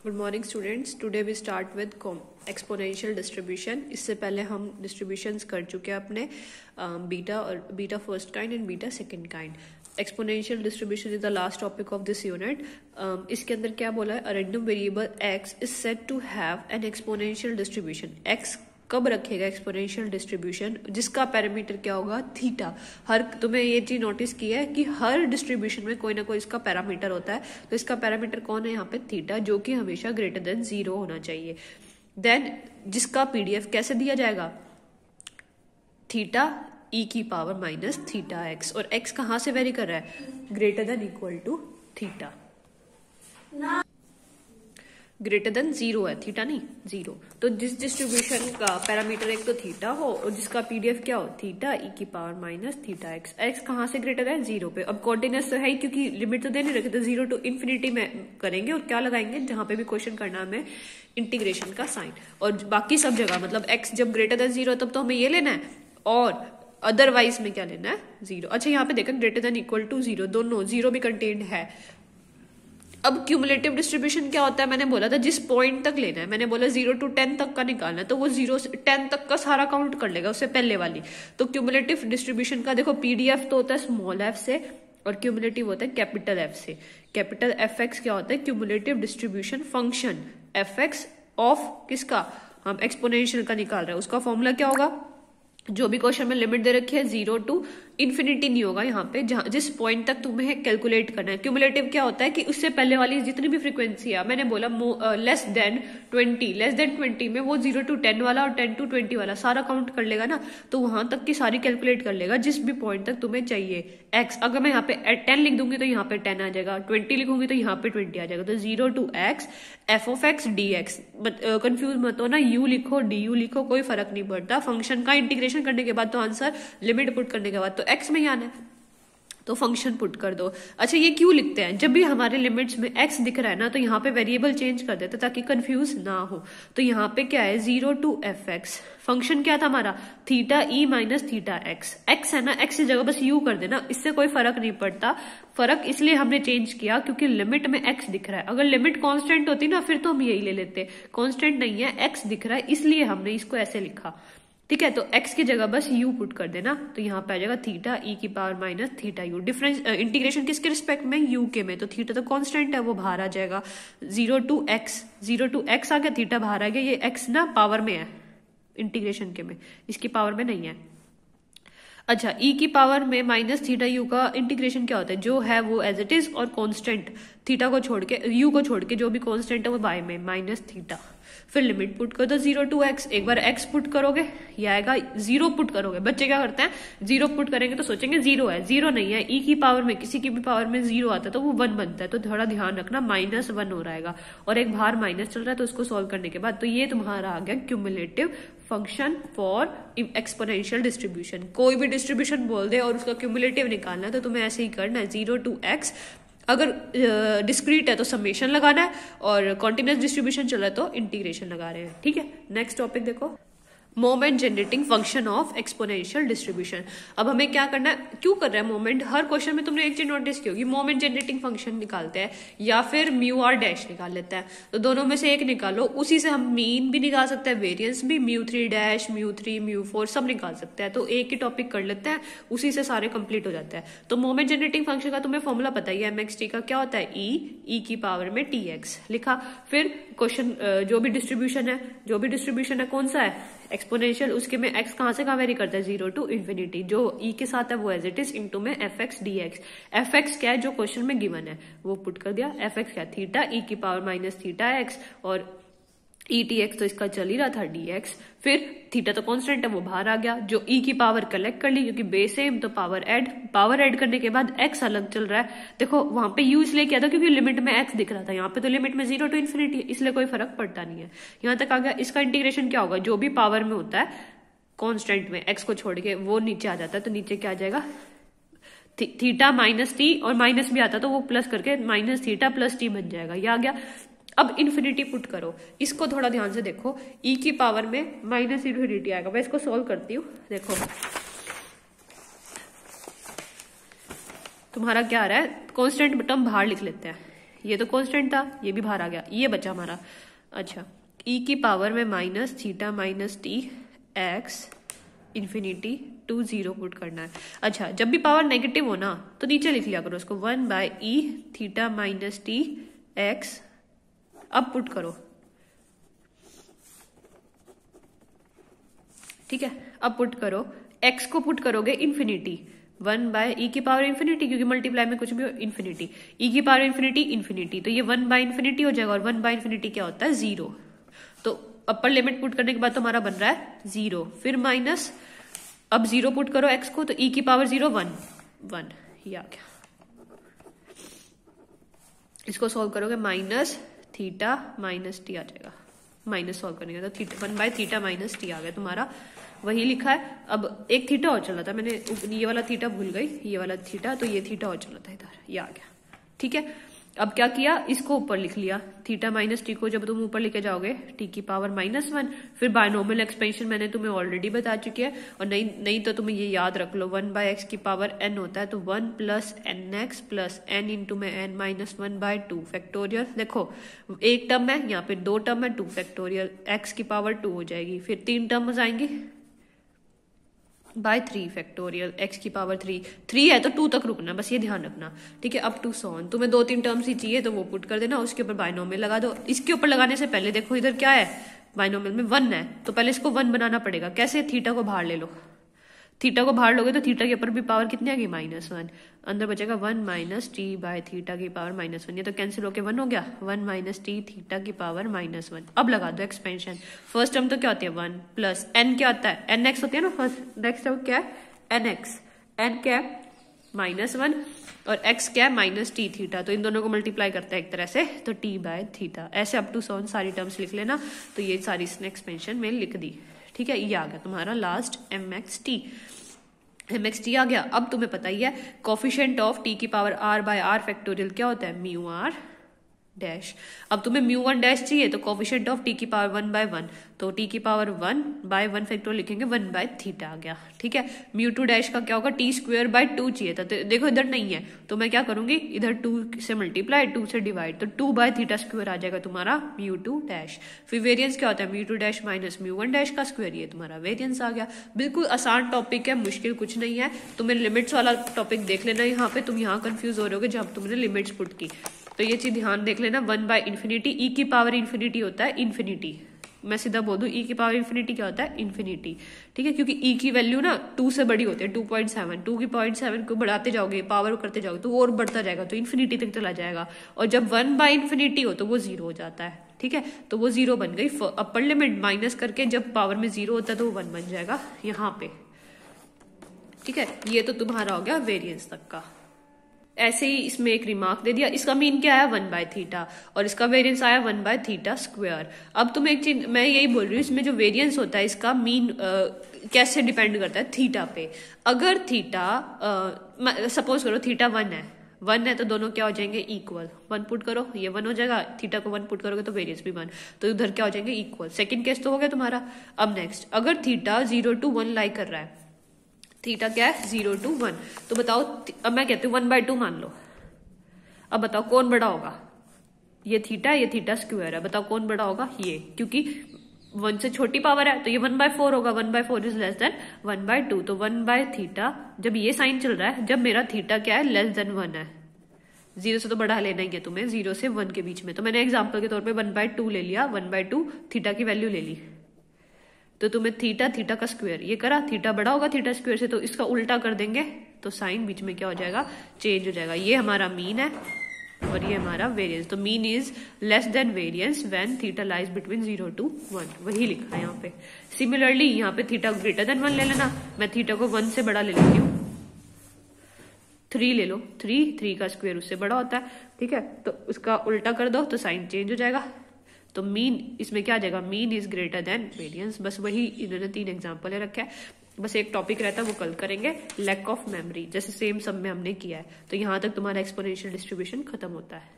Good morning students. Today we start with exponential distribution. इससे पहले हम डिस्ट्रीब्यूशंस कर चुके हैं अपने बीटा और beta first kind and beta second kind. Exponential distribution is the last topic of this unit. इसके अंदर क्या बोला है, a random variable x is said to have an exponential distribution. X कब रखेगा एक्सपोनेंशियल डिस्ट्रीब्यूशन, जिसका parameter क्या होगा, थीटा। हर तुम्हें ये चीज नोटिस की है कि हर डिस्ट्रीब्यूशन में कोई ना कोई इसका पैरामीटर होता है, तो इसका पैरामीटर कौन है यहाँ पे, थीटा, जो कि हमेशा ग्रेटर देन 0 होना चाहिए। देन जिसका पीडीएफ कैसे दिया जाएगा, थीटा ई की पावर माइनस थीटा एक्स, और एक्स कहां से वेरी कर रहा है, greater than equal to theta, greater than 0 है, थीटा नहीं 0। तो जिस डिस्ट्रीब्यूशन का पैरामीटर एक तो थीटा हो और जिसका पीडीएफ क्या हो, थीटा ई की power minus theta x. X कहां से ग्रेटर है, 0 पे। अब कॉर्डिनेट्स तो है ही, क्योंकि लिमिट तो दे नहीं रखे, तो 0 टू इन्फिनिटी में करेंगे और क्या लगाएंगे, जहां पे भी क्वेश्चन करना हमें इंटीग्रेशन का साइन। और बाकी सब जगह मतलब एक्स जब ग्रेटर देन 0 तब तो हमें ये लेना है, और अदरवाइज में क्या लेना है, 0। अच्छा यहाँ पे देखो ग्रेटर देन इक्वल टू 0, दोनों 0 भी कंटेन्ड है। अब क्यूमुलेटिव डिस्ट्रीब्यूशन क्या होता है, मैंने बोला था जिस पॉइंट तक लेना है, मैंने बोला 0 to 10 तक का निकालना है, तो वो 0 से 10 तक का सारा काउंट कर लेगा, उससे पहले वाली। तो क्यूमुलेटिव डिस्ट्रीब्यूशन का देखो, पीडीएफ तो होता है स्मॉल एफ से और क्यूमुलेटिव होता है कैपिटल एफ से। कैपिटल एफ एक्स क्या होता है, cumulative distribution function F x of किसका, हम एक्सपोनेंशियल का निकाल रहे हैं, उसका फॉर्मूला क्या होगा, जो भी क्वेश्चन में लिमिट दे रखी है 0 टू इन्फिनिटी नहीं होगा यहाँ पे, जहां जिस पॉइंट तक तुम्हें कैलकुलेट करना है। क्यूमुलेटिव क्या होता है कि उससे पहले वाली जितनी भी फ्रीक्वेंसी है, मैंने बोला लेस देन 20 में वो 0 to 10 वाला और 10 to 20 वाला सारा काउंट कर लेगा ना, तो वहां तक की सारी कैलकुलेट कर लेगा जिस भी पॉइंट तक तुम्हें चाहिए। एक्स अगर मैं यहाँ पे 10 लिख दूंगी तो यहाँ पे 10 आ जाएगा, 20 लिखूंगी तो यहाँ पे 20 आ जाएगा। तो 0 to x F of x D x, confuse मत हो ना, यू लिखो डी यू लिखो, कोई फर्क नहीं पड़ता। फंक्शन का इंटीग्रेशन करने के बाद तो आंसर, लिमिट पुट करने के बाद तो एक्स में ही आना है, तो फंक्शन पुट कर दो। अच्छा ये क्यों लिखते हैं, जब भी हमारे लिमिट्स में एक्स दिख रहा है ना, तो यहाँ पे वेरिएबल चेंज कर देते ताकि कंफ्यूज ना हो। तो यहाँ पे क्या है, 0 to एफ एक्स, फंक्शन क्या था हमारा, theta E minus theta x. X है ना, एक्स की जगह बस यू कर देना, इससे कोई फर्क नहीं पड़ता। फर्क इसलिए हमने चेंज किया क्योंकि लिमिट में एक्स दिख रहा है। अगर लिमिट कांस्टेंट होती ना, फिर तो हम यही ले लेते, कांस्टेंट नहीं है, एक्स दिख रहा है, इसलिए हमने इसको ऐसे लिखा। ठीक है, तो x की जगह बस u पुट कर देना, तो यहाँ पे आ जाएगा थीटा ई की power minus theta you. Difference integration किसके रिस्पेक्ट में, u के में, तो थीटा तो कांस्टेंट है, वो बाहर आ जाएगा। 0 to x आ गया, थीटा बाहर आ गया, ये x ना पावर में है इंटीग्रेशन के में, इसकी पावर में नहीं है। अच्छा e की पावर में माइनस थीटा यू का इंटीग्रेशन क्या होता है, जो है वो एज इट इज, और कांस्टेंट थीटा को छोड़ के, यू को छोड़ के जो भी कांस्टेंट है वो बाय में माइनस थीटा। फिर लिमिट पुट कर दो 0 to x, एक बार x पुट करोगे ये आएगा, 0 पुट करोगे। बच्चे क्या करते हैं, 0 पुट करेंगे तो सोचेंगे 0 है, 0 नहीं है। e की पावर में किसी की भी पावर में 0 आता है तो वो 1 बनता है, तो थोड़ा ध्यान रखना, -1 हो रहेगा, और एक बाहर माइनस चल रहा है, तो उसको सॉल्व करने के बाद तो ये तुम्हारा आ गया cumulative function for exponential distribution. कोई भी डिस्ट्रीब्यूशन बोल दे और उसका क्यूमुलेटिव निकालना है तो तुम्हें ऐसे ही करना है, 0 to x। अगर डिस्क्रीट है तो समेशन लगाना है, और कॉन्टिन्यूअस डिस्ट्रीब्यूशन चल रहा है तो इंटीग्रेशन लगा रहे हैं। ठीक है, नेक्स्ट टॉपिक देखो, moment generating function of exponential distribution. अब हमें क्या करना है, क्यों कर रहे हैं मोमेंट, हर क्वेश्चन में तुमने एक चीज नोटिस की होगी, मोमेंट जनरेटिंग फंक्शन निकालते हैं या फिर म्यू आर डैश निकाल लेता है, तो दोनों में से एक निकालो, उसी से हम मीन भी निकाल सकते हैं, वेरिएंस भी, म्यू3 डैश, म्यू3, म्यू4 सब निकाल सकते हैं। तो एक ही टॉपिक कर लेते हैं, उसी से सारे कंप्लीट हो जाते हैं। तो मोमेंट जनरेटिंग फंक्शन का तुम्हें फॉर्मूला पता ही है, mxt का क्या होता है, ई की पावर में tx लिखा। फिर क्वेश्चन जो भी डिस्ट्रीब्यूशन है कौन सा है, एक्सपोनेंशियल, उसके में x कहां से कहां वेरी करता है, 0 to इन्फिनिटी, जो e के साथ है वो एज इट इज, इनटू में F x D x. F x क्या है, जो क्वेश्चन में गिवन है वो पुट कर दिया, एफ एक्स क्या, थीटा ई की पावर माइनस थीटा एक्स, और ई टी एक्स तो इसका चल ही रहा था डी एक्स। फिर थीटा तो कांस्टेंट है, वो बाहर आ गया, जो ई की पावर कलेक्ट कर ली क्योंकि बेस सेम, तो पावर ऐड करने के बाद एक्स अलग चल रहा है। देखो वहां पे यू इसलिए किया था क्योंकि लिमिट में एक्स दिख रहा था, यहाँ पे तो लिमिट में 0 to इन्फिनिटी, इसलिए कोई फर्क पड़ता नहीं है। यहाँ तक आ गया, इसका इंटीग्रेशन क्या होगा, जो भी पावर में होता है कांस्टेंट में, एक्स को छोड़ के वो नीचे आ जाता है, तो नीचे क्या आ जाएगा, थीटा माइनस टी, और माइनस भी आता तो वो प्लस करके माइनस थीटा प्लस टी बन जाएगा, ये आ गया। अब इन्फिनिटी पुट करो, इसको थोड़ा ध्यान से देखो, e की पावर में माइनस इन्फिनिटी आएगा। मैं इसको सॉल्व करती हूँ, देखो तुम्हारा क्या आ रहा है, कांस्टेंट टर्म बाहर लिख लेते हैं, ये तो कांस्टेंट था, ये भी बाहर आ गया, ये बचा हमारा। अच्छा, e की पावर में minus theta minus t x infinity to 0 put करना है। अच्छा, जब भी पावर नेगेटिव हो ना तो नीचे लिख लिया करो उसको 1/e theta minus t x. अब पुट करो, ठीक है, अब पुट करो, x को पुट करोगे इन्फिनिटी 1/e की पावर इन्फिनिटी, क्योंकि मल्टीप्लाई में कुछ भी हो इन्फिनिटी, e की पावर इन्फिनिटी इन्फिनिटी, तो ये 1/इन्फिनिटी हो जाएगा, और 1/इन्फिनिटी क्या होता है 0। तो अपर लिमिट पुट करने के बाद तो हमारा बन रहा है 0, फिर माइनस, अब 0 पुट करो x को, तो e की पावर 0 1 ये आ गया। इसको सॉल्व करोगे माइनस थीटा माइनस टी आ जाएगा, माइनस सॉल्व करने का तो 1/थीटा माइनस टी आ गया तुम्हारा, वही लिखा है। अब एक थीटा और चला था, मैंने ये वाला थीटा भूल गई, ये वाला थीटा, तो ये थीटा और चला था इधर, ये आ गया, ठीक है। अब क्या किया, इसको ऊपर लिख लिया, थीटा माइनस टी को जब तुम ऊपर लेके जाओगे टी की पावर -1, फिर बायनोमियल एक्सपेंशन मैंने तुम्हें ऑलरेडी बता चुकी है, और नहीं तो तुम्हें ये याद रख लो, 1/x की पावर n होता है, तो 1 plus nx plus n into में n -1/2 फैक्टोरियल। देखो एक टर्म है, यहाँ पे 2 टर्म है, 2 फैक्टोरियल, x की पावर 2 हो जाएगी, फिर 3 टर्म आएंगी बाय 3 फैक्टोरियल, x की पावर 3 है तो 2 तक रुकना, बस ये ध्यान रखना, ठीक है। अप टू सो ऑन, तुम्हें 2-3 टर्म्स ही चाहिए तो वो पुट कर देना, उसके ऊपर बायनोमियल लगा दो। इसके ऊपर लगाने से पहले देखो इधर क्या है, बायनोमियल में 1 है, तो पहले इसको 1 बनाना पड़ेगा। कैसे, थीटा को बाहर ले लो, थीटा को बाहर लोगे तो थीटा के ऊपर भी पावर कितनी आएगी -1, अंदर बचेगा 1 माइनस टी बाय थीटा की पावर -1, ये तो कैंसिल होके 1 हो गया, 1 माइनस टी थीटा की पावर -1। अब लगा दो एक्सपेंशन, फर्स्ट टर्म तो क्या होती है 1 प्लस n क्या होता है nx होती है ना, फर्स्ट नेक्स्ट टर्म क्या है nx, n क्या है -1 और x क्या है माइनस टी थीटा, तो इन दोनों को मल्टीप्लाई करता है एक तरह से, तो t बाय थीटा, ऐसे अप टू सो ऑन सारी टर्म्स लिख लेना। तो ये सारी इसने एक्सपेंशन में लिख दी, ठीक है। ये आ गया तुम्हारा लास्ट mxt आ गया। अब तुम्हें पता ही है कोफिशिएंट ऑफ t की power r by r factorial क्या होता है म्यू r डैश। अब तुम्हें म्यू 1 डैश चाहिए तो कोफिशिएंट ऑफ t की पावर 1/1, तो t की पावर 1/1 फैक्टोरियल लिखेंगे 1/थीटा आ गया, ठीक है। म्यू 2 डैश का क्या होगा t²/2 चाहिए था, तो देखो इधर नहीं है तो मैं क्या करूंगी, इधर 2 से मल्टीप्लाई 2 से डिवाइड, तो 2/θ² आ जाएगा तुम्हारा म्यू 2 डैश। फिर वेरियंस क्या होता है mu 2 dash minus mu 1 dash का स्क्वायर, ये तुम्हारा वेरियंस आ गया। बिल्कुल आसान टॉपिक है, मुश्किल कुछ नहीं है। तुम्हें लिमिट्स वाला टॉपिक देख लेना, यहाँ पे तुम यहाँ कंफ्यूज हो रहे होगे जब तुमने लिमिट्स पुट की, तो ये चीज ध्यान देख लेना। 1/इन्फिनिटी, ई की पावर इन्फिनिटी होता है इन्फिनिटी, मैं सीधा बोल दूं ई की पावर इन्फिनिटी क्या होता है इन्फिनिटी, ठीक है, क्योंकि ई की वैल्यू ना 2 से बड़ी होती है 2.7, 2 की 0.7 को बढ़ाते जाओगे पावर करते जाओगे तो वो और बढ़ता जाएगा, तो इन्फिनिटी तक चला जाएगा, और जब 1/इन्फिनिटी हो तो वो 0 हो जाता है, ठीक है। तो वो 0 बन गई, अपर लिमिट माइनस करके जब पावर में 0 होता है तो वो 1 बन जाएगा यहाँ पे, ठीक है। ये तो तुम्हारा हो गया वेरियंस तक का। ऐसे ही इसमें एक रिमार्क दे दिया, इसका मीन क्या आया 1/थीटा और इसका वेरियंस आया 1/θ²। अब तुम एक चीज मैं यही बोल रही हूँ, इसमें जो वेरियंस होता है इसका मीन कैसे डिपेंड करता है थीटा पे। अगर थीटा सपोज करो थीटा 1 है तो दोनों क्या हो जाएंगे इक्वल, 1 पुट करो ये 1 हो जाएगा, थीटा को 1 पुट करोगे तो वेरियंस भी 1, तो उधर क्या हो जाएंगे इक्वल। सेकेंड केस तो हो गया तुम्हारा। अब नेक्स्ट, अगर थीटा 0 to 1 लाई कर रहा है, थीटा क्या है 0 to 1, तो बताओ, अब मैं कहती हूँ 1/2 मान लो, अब बताओ कौन बड़ा होगा, ये θ² है, बताओ कौन बड़ा होगा ये, क्योंकि 1 से छोटी पावर है तो ये 1/4 होगा, 1/4 इज लेस देन 1/2, तो 1/θ जब ये साइन चल रहा है, जब मेरा थीटा क्या है लेस देन 1 है, 0 से तो बढ़ा लेना ही है तुम्हें, 0 से 1 के बीच में, तो मैंने एग्जाम्पल के तौर पे 1/2 ले लिया, 1/2 थीटा की वैल्यू ले ली, तो तुम्हें थीटा का स्क्वायर ये करा, थीटा बड़ा होगा θ² से, तो इसका उल्टा कर देंगे तो साइन बीच में क्या हो जाएगा चेंज हो जाएगा। ये हमारा मीन है और ये हमारा वेरियंस, तो mean is less than variance when theta lies between 0 to 1, वही लिखा है यहाँ पे। सिमिलरली यहाँ पे थीटा ग्रेटर देन 1 ले लेना, मैं थीटा को 1 से बड़ा ले लेती हूँ, 3 ले लो, 3 का स्क्वायर उससे बड़ा होता है, ठीक है, तो उसका उल्टा कर दो तो साइन चेंज हो जाएगा, तो मीन इसमें क्या आ जाएगा mean is greater than variance. बस वही इन्होंने 3 एग्जांपल रखा है, बस एक टॉपिक रहता है वो कल करेंगे, लैक ऑफ मेमोरी, जैसे सेम सब में हमने किया है। तो यहाँ तक तुम्हारा एक्सपोनेंशियल डिस्ट्रीब्यूशन खत्म होता है।